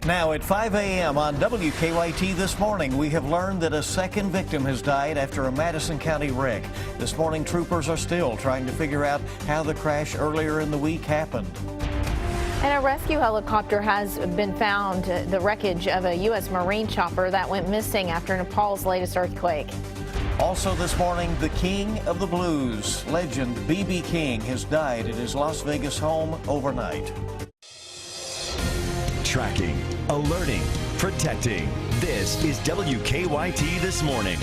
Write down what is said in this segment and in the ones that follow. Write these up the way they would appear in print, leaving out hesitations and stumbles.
Now at 5 a.m. on WKYT this morning, we have learned that a second victim has died after a Madison County wreck. This morning, troopers are still trying to figure out how the crash earlier in the week happened. And a rescue helicopter has been found, the wreckage of a U.S. Marine chopper that went missing after Nepal's latest earthquake. Also this morning, the king of the blues, legend B.B. King, has died at his Las Vegas home overnight. Tracking, alerting, protecting. This is WKYT This Morning.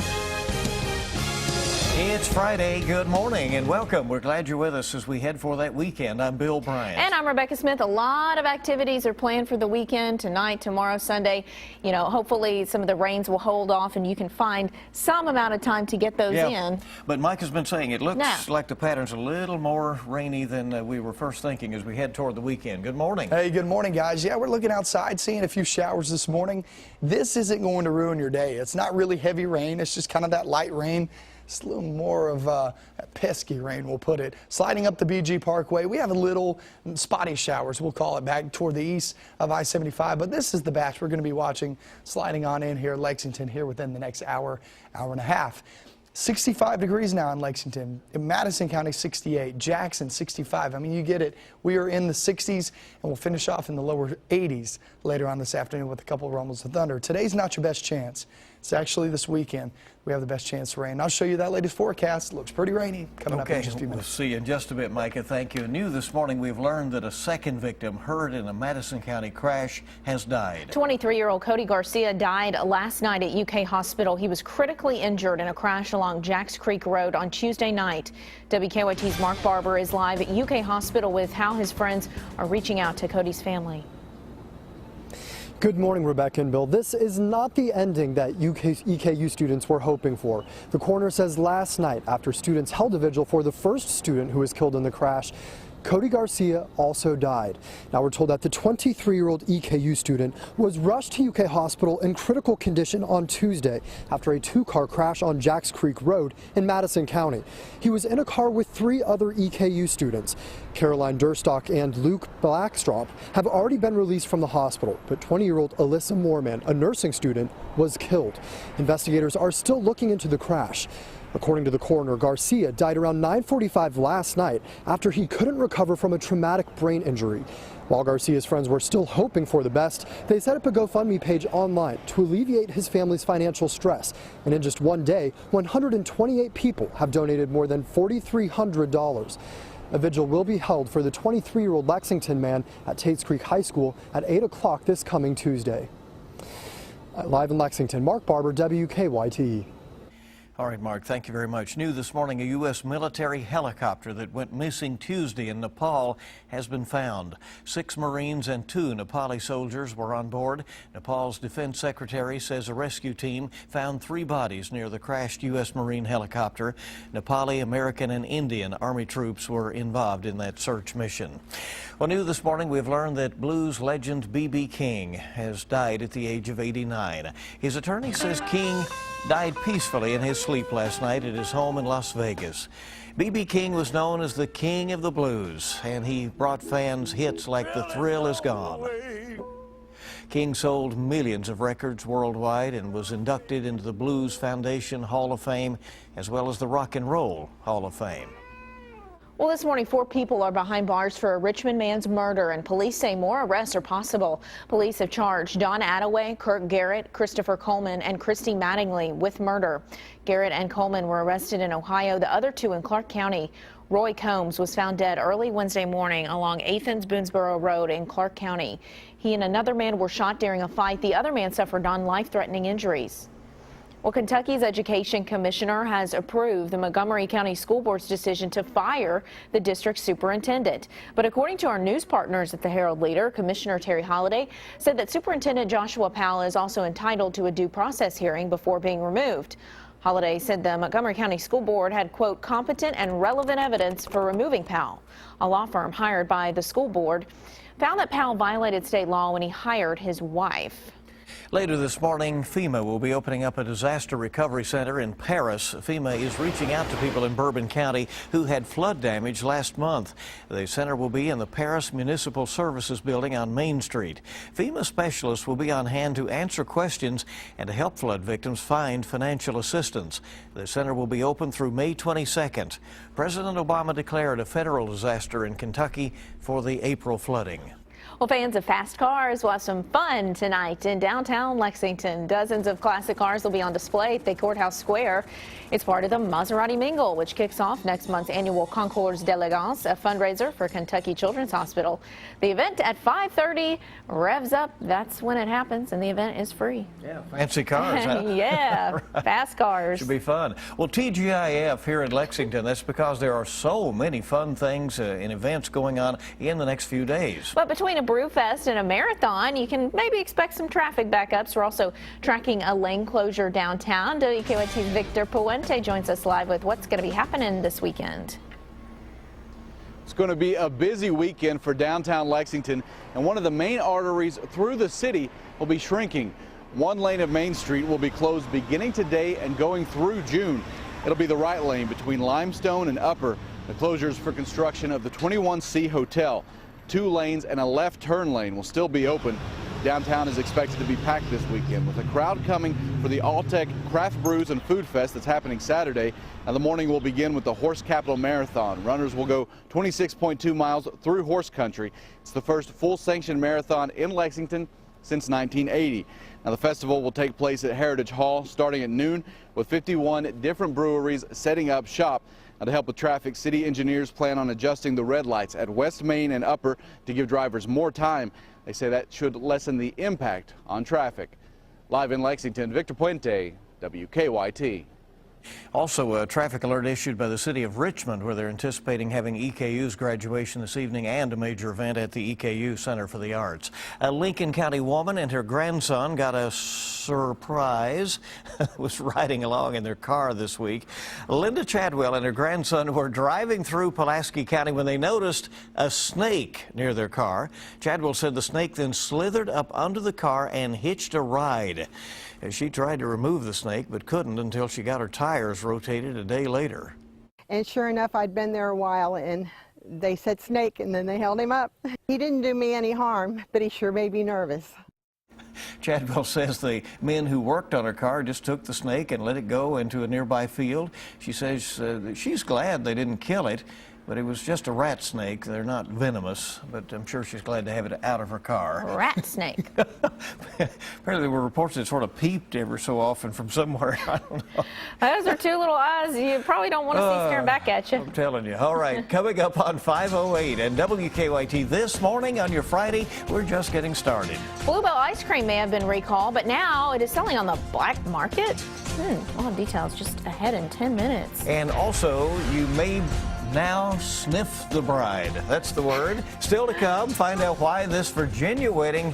It's Friday. Good morning and welcome. We're glad you're with us as we head for that weekend. I'm Bill Bryant. And I'm Rebecca Smith. A lot of activities are planned for the weekend, tonight, tomorrow, Sunday. You know, hopefully some of the rains will hold off and you can find some amount of time to get those in. But Mike has been saying it looks like the pattern's a little more rainy than we were first thinking as we head toward the weekend. Good morning. Hey, good morning, guys. Yeah, we're looking outside, seeing a few showers this morning. This isn't going to ruin your day. It's not really heavy rain. It's just kind of that light rain. It's a little more of a pesky rain, we'll put it. Sliding up the BG Parkway, we have a little spotty showers, we'll call it, back toward the east of I-75. But this is the batch we're going to be watching sliding on in here, Lexington, here within the next hour, hour and a half. 65 degrees now in Lexington, in Madison County 68, Jackson 65. I mean, you get it. We are in the 60s, and we'll finish off in the lower 80s later on this afternoon with a couple of rumbles of thunder. Today's not your best chance. It's actually this weekend we have the best chance of rain. I'll show you that latest forecast. Looks pretty rainy coming up in just a few minutes. We'll see you in just a bit, Micah. Thank you. New this morning, we've learned that a second victim hurt in a Madison County crash has died. 23-year-old Cody Garcia died last night at UK Hospital. He was critically injured in a crash along Jacks Creek Road on Tuesday night. WKYT's Mark Barber is live at UK Hospital with how his friends are reaching out to Cody's family. Good morning, Rebecca and Bill. This is not the ending that EKU students were hoping for. The coroner says last night, after students held a vigil for the first student who was killed in the crash, Cody Garcia also died. Now we're told that the 23-year-old EKU student was rushed to UK Hospital in critical condition on Tuesday after a two-car crash on Jacks Creek Road in Madison County. He was in a car with three other EKU students. Caroline Durstock and Luke Blackstrop have already been released from the hospital, but 20-year-old Alyssa Moorman, a nursing student, was killed. Investigators are still looking into the crash. According to the coroner, Garcia died around 9:45 last night after he couldn't recover from a traumatic brain injury. While Garcia's friends were still hoping for the best, they set up a GoFundMe page online to alleviate his family's financial stress. And in just one day, 128 people have donated more than $4,300. A vigil will be held for the 23-year-old Lexington man at Tates Creek High School at 8 o'clock this coming Tuesday. Live in Lexington, Mark Barber, WKYT. All right, Mark, thank you very much. New this morning, a U.S. military helicopter that went missing Tuesday in Nepal has been found. 6 Marines and 2 Nepali soldiers were on board. Nepal's defense secretary says a rescue team found 3 bodies near the crashed U.S. Marine helicopter. Nepali, American, and Indian Army troops were involved in that search mission. Well, new this morning, we've learned that blues legend B.B. King has died at the age of 89. His attorney says King died peacefully in his sleep last night at his home in Las Vegas. B.B. King was known as the king of the blues, and he brought fans hits like The Thrill Is Gone. King sold millions of records worldwide and was inducted into the Blues Foundation Hall of Fame as well as the Rock and Roll Hall of Fame. Well, this morning, 4 people are behind bars for a Richmond man's murder, and police say more arrests are possible. Police have charged Don Attaway, Kirk Garrett, Christopher Coleman, and Christy Mattingly with murder. Garrett and Coleman were arrested in Ohio, the other 2 in Clark County. Roy Combs was found dead early Wednesday morning along Athens-Boonesboro Road in Clark County. He and another man were shot during a fight. The other man suffered non-life-threatening injuries. Well, Kentucky's education commissioner has approved the Montgomery County School Board's decision to fire the district superintendent. But according to our news partners at the Herald Leader, Commissioner Terry Holliday said that Superintendent Joshua Powell is also entitled to a due process hearing before being removed. Holliday said the Montgomery County School Board had, quote, competent and relevant evidence for removing Powell. A law firm hired by the school board found that Powell violated state law when he hired his wife. Later this morning, FEMA will be opening up a disaster recovery center in Paris. FEMA is reaching out to people in Bourbon County who had flood damage last month. The center will be in the Paris Municipal Services building on Main Street. FEMA specialists will be on hand to answer questions and to help flood victims find financial assistance. The center will be open through May 22nd. President Obama declared a federal disaster in Kentucky for the April flooding. Well, fans of fast cars will have some fun tonight in downtown Lexington. Dozens of classic cars will be on display at the Courthouse Square. It's part of the Maserati Mingle, which kicks off next month's annual Concours d'Elegance, a fundraiser for Kentucky Children's Hospital. The event at 5:30 revs up. That's when it happens, and the event is free. Yeah, fancy cars, huh? Yeah, Right. fast cars. Should be fun. Well, TGIF here in Lexington, that's because there are so many fun things and events going on in the next few days. But between a brew fest and a marathon, you can maybe expect some traffic backups. We're also tracking a lane closure downtown. WKYT's Victor Puente joins us live with what's going to be happening this weekend. It's going to be a busy weekend for downtown Lexington, and one of the main arteries through the city will be shrinking. One lane of Main Street will be closed beginning today and going through June. It'll be the right lane between Limestone and Upper. The closures for construction of the 21C Hotel. 2 lanes and a left turn lane will still be open. Downtown is expected to be packed this weekend with a crowd coming for the Alltech Craft Brews and Food Fest that's happening Saturday. Now the morning will begin with the Horse Capital Marathon. Runners will go 26.2 miles through horse country. It's the first full sanctioned marathon in Lexington since 1980. Now the festival will take place at Heritage Hall starting at noon with 51 different breweries setting up shop. Now, to help with traffic, city engineers plan on adjusting the red lights at West Main and Upper to give drivers more time. They say that should lessen the impact on traffic. Live in Lexington, Victor Puente, WKYT. Also, a traffic alert issued by the city of Richmond, where they're anticipating having EKU's graduation this evening and a major event at the EKU Center for the Arts. A Lincoln County woman and her grandson got a surprise. Was riding along in their car this week. Linda Chadwell and her grandson were driving through Pulaski County when they noticed a snake near their car. Chadwell said the snake then slithered up under the car and hitched a ride. She tried to remove the snake but couldn't until she got her tires rotated a day later. And sure enough, I'd been there a while and they said snake and then they held him up. He didn't do me any harm, but he sure made me nervous. Chadwell says the men who worked on her car just took the snake and let it go into a nearby field. She says she's glad they didn't kill it, but it was just a rat snake. They're not venomous, but I'm sure she's glad to have it out of her car. Rat snake. Apparently there were reports that sort of peeped ever so often from somewhere. I don't know. Those are 2 little eyes you probably don't want to see staring back at you. I'm telling you. All right, coming up on 5:08 and WKYT this morning on your Friday, we're just getting started. Bluebell ice cream may have been recalled, but now it is selling on the black market. We'll have details just ahead in 10 minutes. And also, you may now sniff the bride. That's the word. Still to come, find out why this Virginia wedding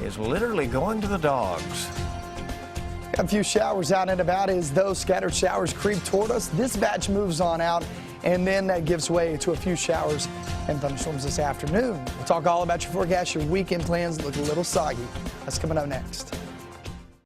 is literally going to the dogs. A few showers out and about as those scattered showers creep toward us. This batch moves on out, and then that gives way to a few showers and thunderstorms this afternoon. We'll talk all about your forecast. Your weekend plans look a little soggy. That's coming up next.